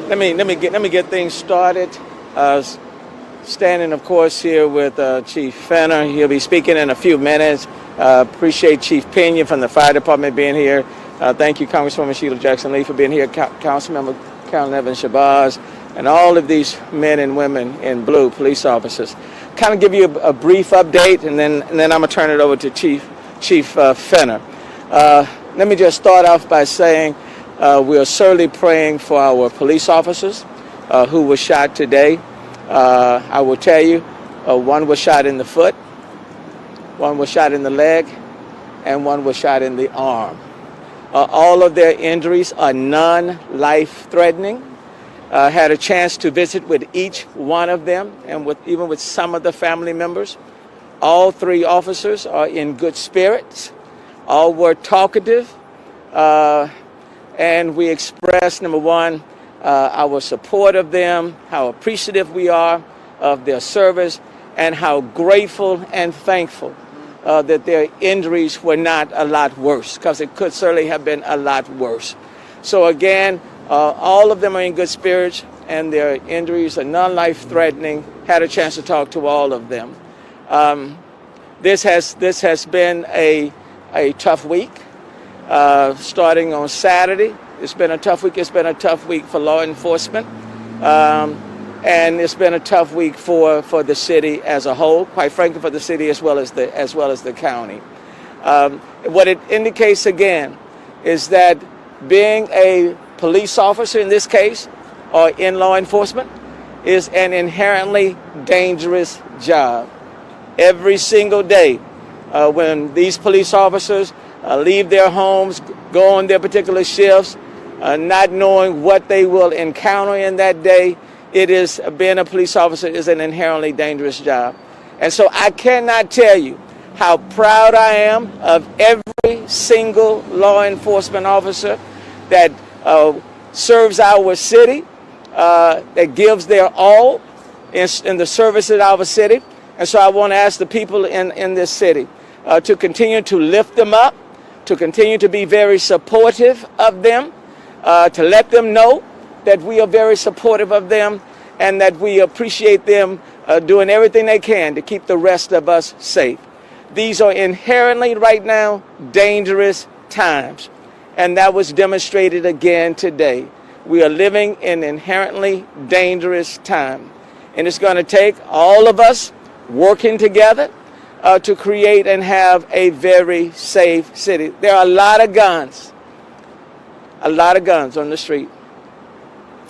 Let me get things started. Standing, of course, here with Chief Fenner. He'll be speaking in a few minutes. Appreciate Chief Pena from the Fire Department being here. Thank you, Congresswoman Sheila Jackson-Lee, for being here. Councilmember Carolyn Evans Shabazz, and all of these men and women in blue, police officers. Kind of give you a brief update, and then I'm gonna turn it over to Chief Fenner. Let me just start off by saying we are certainly praying for our police officers who were shot today. I will tell you, one was shot in the foot, one was shot in the leg, and one was shot in the arm. All of their injuries are non-life-threatening. Had a chance to visit with each one of them and even with some of the family members. All three officers are in good spirits. All were talkative, and we expressed, number one, our support of them, how appreciative we are of their service, and how grateful and thankful that their injuries were not a lot worse, because it could certainly have been a lot worse. So again, all of them are in good spirits, and their injuries are non-life-threatening. Had a chance to talk to all of them. This has been a tough week, starting on Saturday. It's been a tough week. It's been a tough week for law enforcement, and it's been a tough week for the city as a whole. Quite frankly, for the city as well as the county. What it indicates again is that being a police officer in this case, or in law enforcement, is an inherently dangerous job. Every single day, when these police officers leave their homes, go on their particular shifts, not knowing what they will encounter in that day, being a police officer is an inherently dangerous job. And so I cannot tell you how proud I am of every single law enforcement officer that serves our city, that gives their all in the service of our city. And so I want to ask the people in this city to continue to lift them up, to continue to be very supportive of them, to let them know that we are very supportive of them and that we appreciate them doing everything they can to keep the rest of us safe. These are inherently right now dangerous times, and that was demonstrated again today. We are living in inherently dangerous time, and it's going to take all of us working together to create and have a very safe city. There are a lot of guns on the street.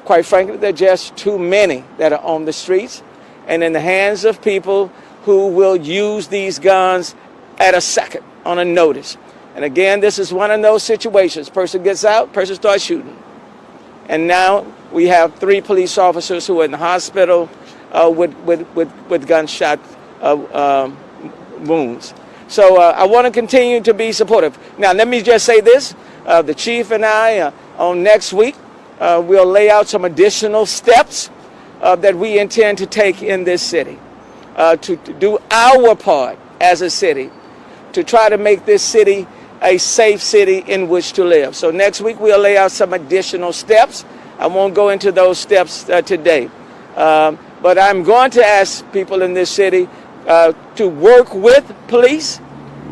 Quite frankly, there are just too many that are on the streets and in the hands of people who will use these guns at a second, on a notice. And again, this is one of those situations. Person gets out, person starts shooting. And now we have 3 police officers who are in the hospital with gunshot wounds. So I want to continue to be supportive. Now, let me just say this. The chief and I, on next week, we'll lay out some additional steps that we intend to take in this city to do our part as a city to try to make this city a safe city in which to live. So next week, we'll lay out some additional steps. I won't go into those steps today. But I'm going to ask people in this city to work with police,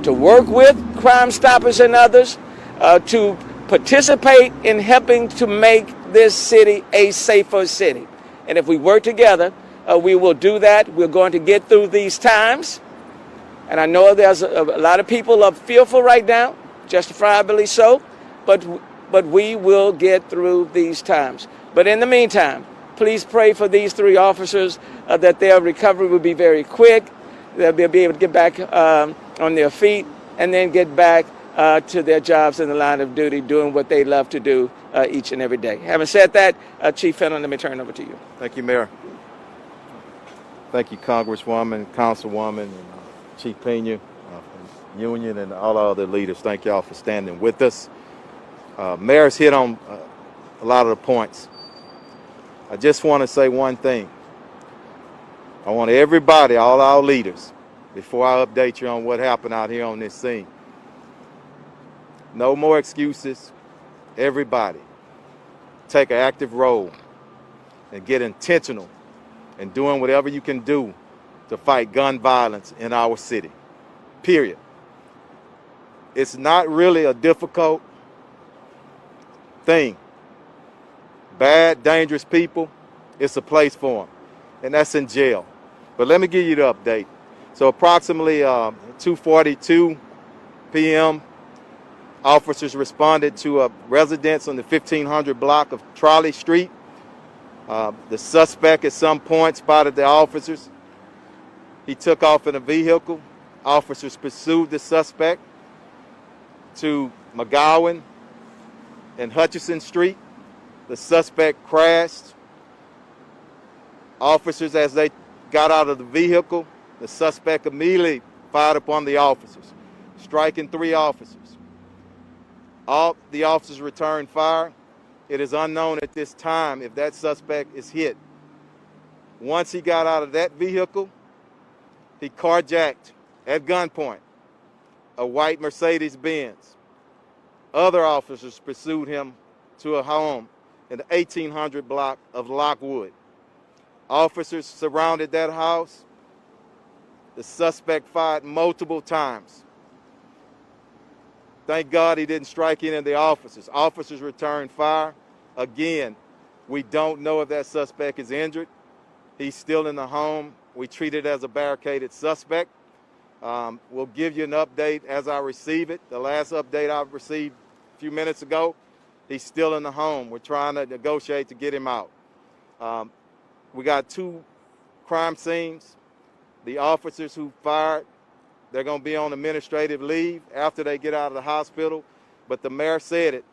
to work with Crime Stoppers and others, to participate in helping to make this city a safer city. And if we work together, we will do that. We're going to get through these times. And I know there's a lot of people are fearful right now, justifiably so, but we will get through these times. But in the meantime, please pray for these 3 officers that their recovery will be very quick. They'll be able to get back on their feet and then get back to their jobs in the line of duty, doing what they love to do each and every day. Having said that, Chief Fenner, let me turn it over to you. Thank you, Mayor. Thank you, Congresswoman, Councilwoman, and Chief Pena, Union, and all our other leaders. Thank y'all for standing with us. Mayor's hit on a lot of the points. I just want to say one thing. I want everybody, all our leaders, before I update you on what happened out here on this scene, no more excuses. Everybody, take an active role and get intentional in doing whatever you can do to fight gun violence in our city, period. It's not really a difficult thing. Bad, dangerous people, it's a place for them, and that's in jail. But let me give you the update. So approximately 2:42 p.m., officers responded to a residence on the 1500 block of Trolley Street. The suspect at some point spotted the officers. He took off in a vehicle. Officers pursued the suspect to McGowen and Hutchinson Street. The suspect crashed. Officers, as they got out of the vehicle, the suspect immediately fired upon the officers, striking 3 officers. All the officers returned fire. It is unknown at this time if that suspect is hit. Once he got out of that vehicle, he carjacked at gunpoint a white Mercedes-Benz. Other officers pursued him to a home in the 1800 block of Lockwood. Officers surrounded that house. The suspect fired multiple times. Thank God he didn't strike any of the officers. Officers returned fire. Again, we don't know if that suspect is injured. He's still in the home. We treat it as a barricaded suspect. We'll give you an update as I receive it. The last update I received a few minutes ago, he's still in the home. We're trying to negotiate to get him out. We got 2 crime scenes. The officers who fired, they're going to be on administrative leave after they get out of the hospital. But the mayor said it,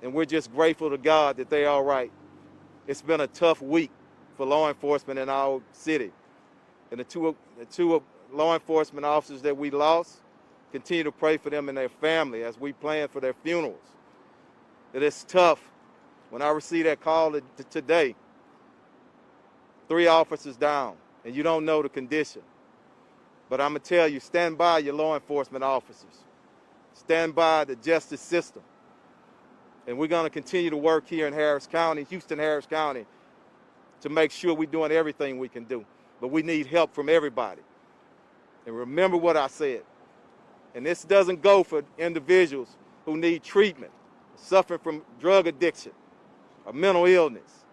and we're just grateful to God that they're all right. It's been a tough week for law enforcement in our city. And the two law enforcement officers that we lost, continue to pray for them and their family as we plan for their funerals. It is tough. When I received that call today, 3 officers down, and you don't know the condition. But I'm going to tell you, stand by your law enforcement officers. Stand by the justice system. And we're going to continue to work here in Harris County, Houston-Harris County, to make sure we're doing everything we can do. But we need help from everybody. And remember what I said. And this doesn't go for individuals who need treatment, suffering from drug addiction or mental illness.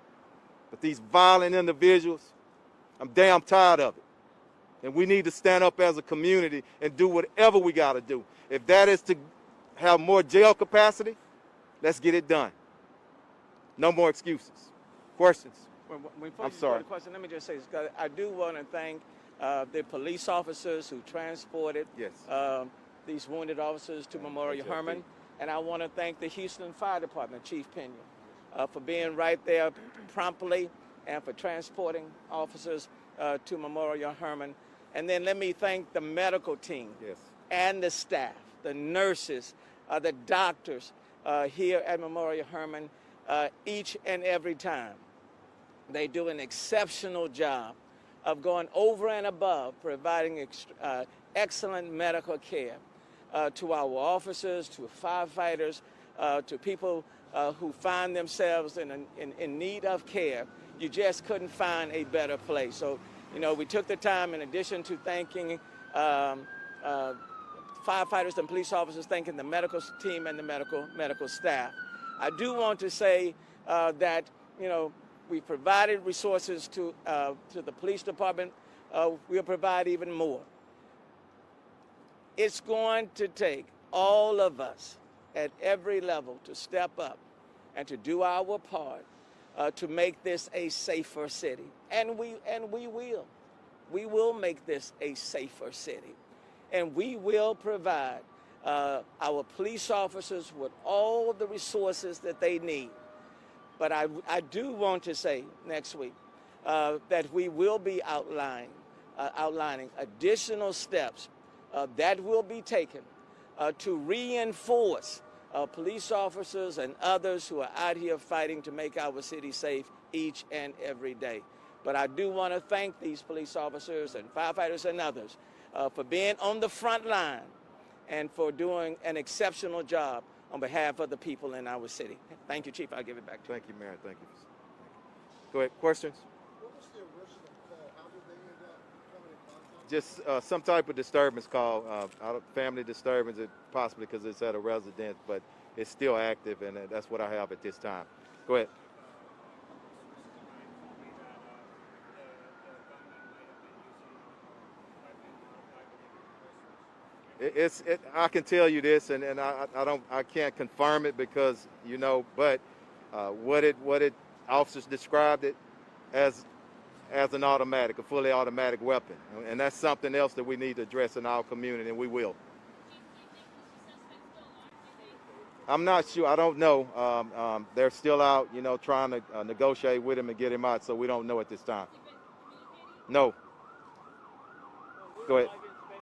But these violent individuals, I'm damn tired of it. And we need to stand up as a community and do whatever we got to do. If that is to have more jail capacity, let's get it done. No more excuses. Questions? I'm sorry. Question, let me just say this. I do want to thank the police officers who transported these wounded officers to Memorial Hermann. And I want to thank the Houston Fire Department, Chief Pena, for being right there promptly and for transporting officers to Memorial Hermann. And then let me thank the medical team and the staff, the nurses, the doctors here at Memorial Hermann each and every time. They do an exceptional job of going over and above, providing excellent medical care to our officers, to firefighters, to people who find themselves in need of care. You just couldn't find a better place. So, you know, we took the time, in addition to thanking firefighters and police officers, thanking the medical team and the medical staff. I do want to say that, you know, we provided resources to the police department. We'll provide even more. It's going to take all of us at every level to step up and to do our part to make this a safer city. And we will. We will make this a safer city. And we will provide our police officers with all the resources that they need. But I do want to say next week that we will be outlining additional steps that will be taken to reinforce police officers and others who are out here fighting to make our city safe each and every day. But I do want to thank these police officers and firefighters and others for being on the front line and for doing an exceptional job on behalf of the people in our city. Thank you, Chief. I'll give it back to you. Thank you, Mayor. Thank you. Go ahead. Questions? What was the original call? How did they end up coming in contact? Just some type of disturbance call, family disturbance, possibly because it's at a residence, but it's still active, and that's what I have at this time. Go ahead. I can tell you this, and I can't confirm it because but what it officers described it as an automatic, a fully automatic weapon, and that's something else that we need to address in our community, and we will. I'm not sure. I don't know. They're still out, trying to negotiate with him and get him out, so we don't know at this time. No. Go ahead.